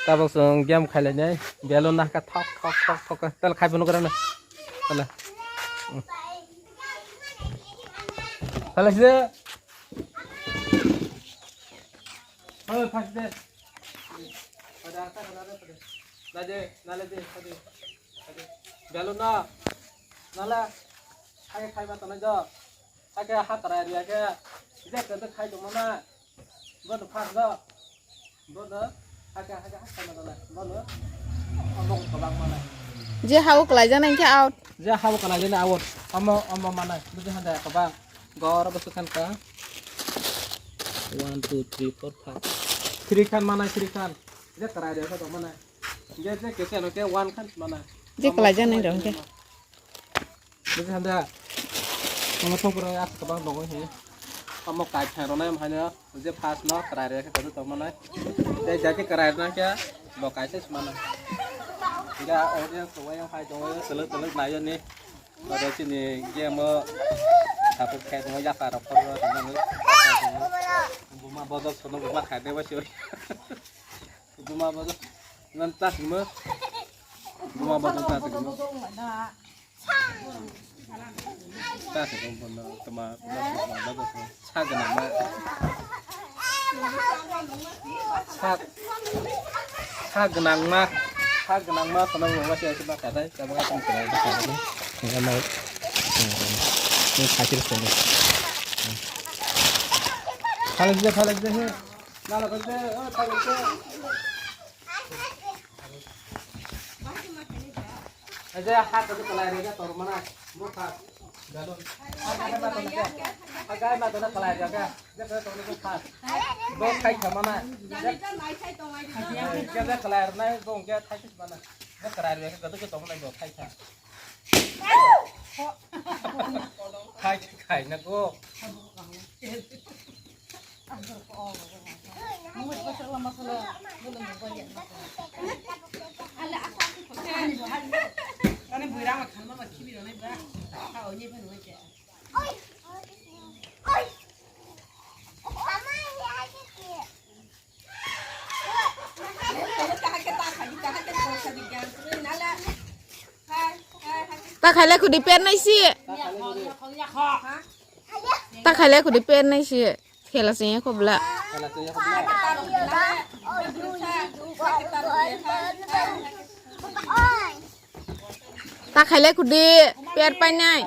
bác xuống game khai lại nhé bé luôn na cái thóc tên là khai vào nó cái này tên là tên là gì ơi phải gì bé luôn na là khai vào tao nói cho cái hát cái này cái dép cái khai cho mama vẫn được phát đó vẫn nữa hai cái khai vào này vẫn nữa ông có bằng mà này giờ hao cái này cho out giờ hao cái này out ông mà này bây giờ hắn đã có bằng gõ ra bớt khăn cả 1 2 3 4 5 3 khăn mà này 3 khăn giờ cái này để cái đó mà này giờ cái nó cái 1 khăn mà này giờ cái này rồi chứ bây giờ hắn đã ông thông qua cái bằng đồng ấy ông một cái thằng nó này hay nữa giờ pass nó cái này cái đó mà này đây giờ cái này kia bỏ cái thế mà này thì ra ở đây số em phải cho sờ lướt này cho nè và đây trên này game mà thằng phụ kẹt nó giặt đọc thôi thằng nó bố mà bao giờ số nó cũng bắt khai đây bao nhiêu bố mà bao giờ ngân ta thì mới bố mà bao giờ ta thì mới ta sẽ không còn tầm mà bao giờ xa cái nào mà xa cái nào mà hak genang mas senang masih coba kata coba kan kira kata ini mau ini hasil sini kalau je nala kerja oh kalau kerja aja hak itu kelarinya tor mana muka galon agak mah tuh kelari agak jadi tor itu pas dong kai kemana jadi kelari nih dong dia thay cái mana cái kelari cái itu kita mulai dong thay khai nè cô ta khai lại của đi pen này xí ta khai lại của đi pen này xí khi là gì không lạ ta khai lại của đi pen bay này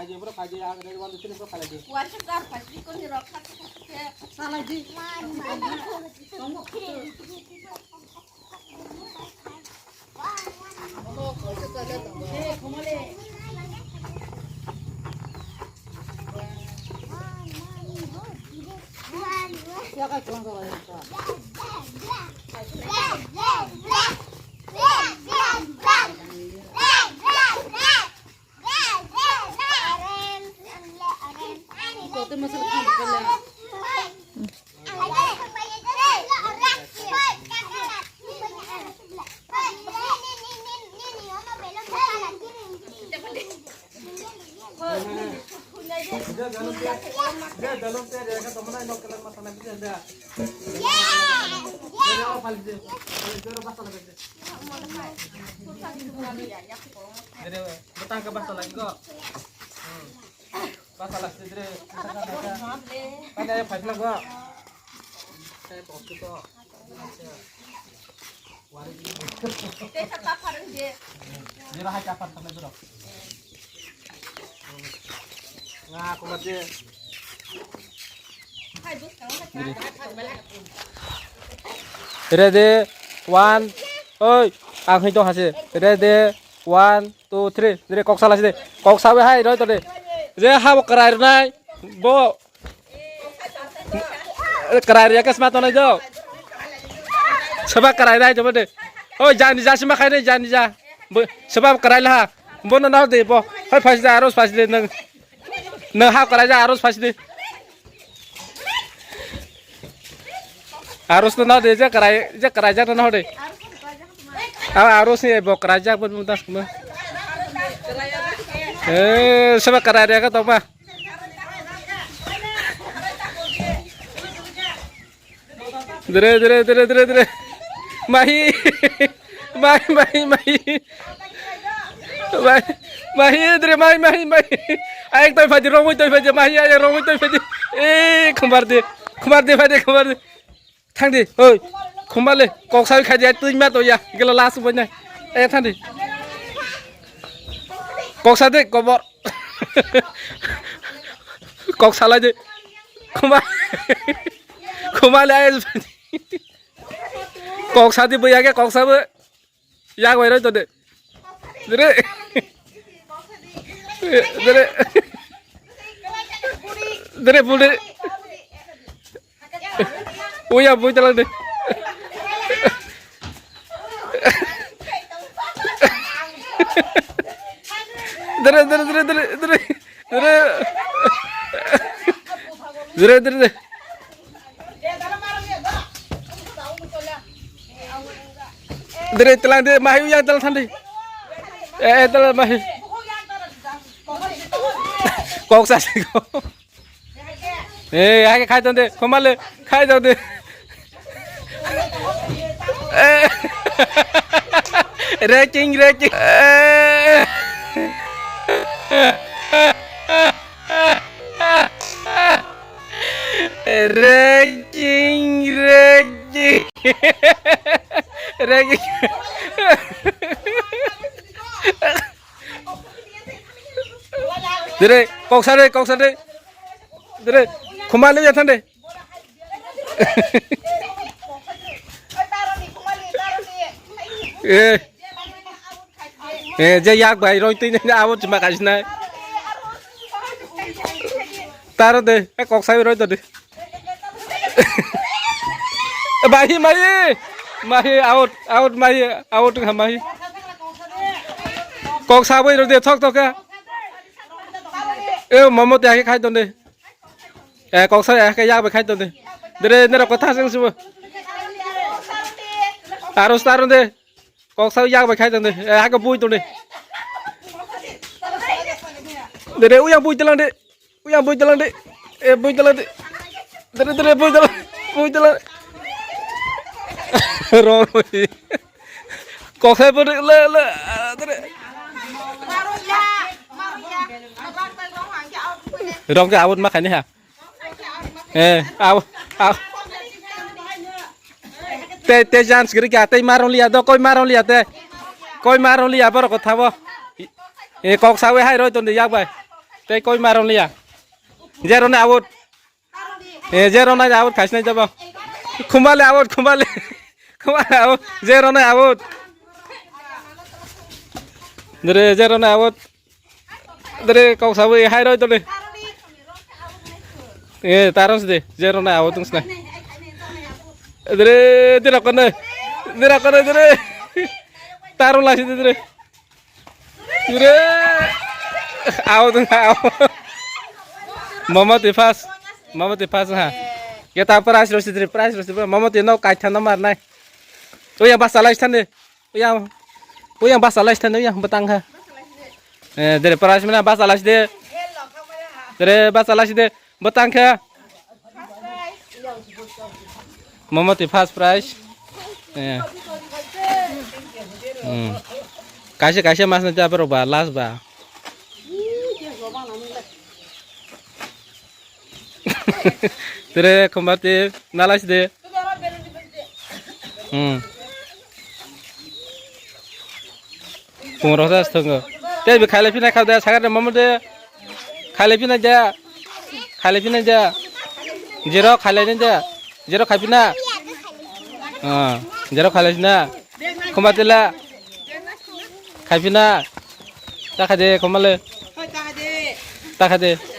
dia dalam teh dia kan teman nak kelan masalah itu dia dia apa hal itu dia masalah itu jadi bertang ke masalah itu masalah itu dia kan ada file gua saya post itu waris dia kata parang dia rahat kapan sampai itu nga aku ngerti ready 1 ơi ang hình to hả chị ready 1 2 3 ready kok salah sih kok sawe hai rồi tôi đi je ha bo kerai này bo kerai ya kesempatan aja sebab kerai này coba deh oh jangan dijasih makan deh jangan dijah sebab kerai lah bo nana deh bo hai harus pasti deh neng hak aja harus pasti harus nana deh aja kerajaan nana deh harus nih bawa kerajaan pun mudah semua sebab kerajaan kan tau mah Dre mahi mahi mahi mahi mahi dre mahi mahi mahi anh tôi phải đi rong tôi phải đi mahi anh rong tôi phải đi ê không bắt đi phải đi không bắt đi thằng đi ơi không bắt lên cọc sao khai ra tôi mẹ tôi ya cái là last bên này ê thằng đi cọc sao đấy cọc bọt cọc sao lại đi không bắt lại cọc sao đi bây giờ cái cọc sao vậy ya quay rồi tôi đi Dre Dre bule Uya bui jalan deh Dre Dre telan deh mahu yang telan sandi telan mahu cọc sao ê hai cái khai tên đi không bắt lên khai tên đi racing Dre cọc sao đây Dre không bắt lên thằng đây je yak bai roi tin awot cuma kasih nai taruh deh kok saya roi tadi mahi out mahi kok saya roi deh thok ya momo teh khai ton deh kok saya cái yak bai khai ton deh deh nera kota sang semua harus taruh deh cọc sao yak bai khai ton deh hai cái bui ton deh deh uyang bui jalan deh bui jalan deh bui jalan deh bui jalan rồi cọc sao bui le rong cái áo mắc cái này hả áo te jan segera kia te marong lihat do koi marong lihat baru kau tahu kok sawe hai rồi tuần đi yak bay te koi marong lihat zero na awut zero na awut khas na jabo kembali awut zero na awut dere zero na awut dere kok sawe hai rồi tuần đi taruh sih zero na awut tunggu Dre tidak kena dre taruh lah situ dre out mama tifas ha kita price terus mama tino kacang nomor naik yang basah lagi tadi yang basah lagi tadi yang betang ha dre price mana basah lagi dre basah lagi betang ha Mama ti first price. Kasih mas nanti berubah last ba. Tere kembali nalas deh. Pengurus tunggu. Tapi kalau pina kau dah sangat mama deh. Kalau pina aja. Jero kalau aja. Jero kapina, jero kalasina, komatila, kapina, tak ada komale, tak ada.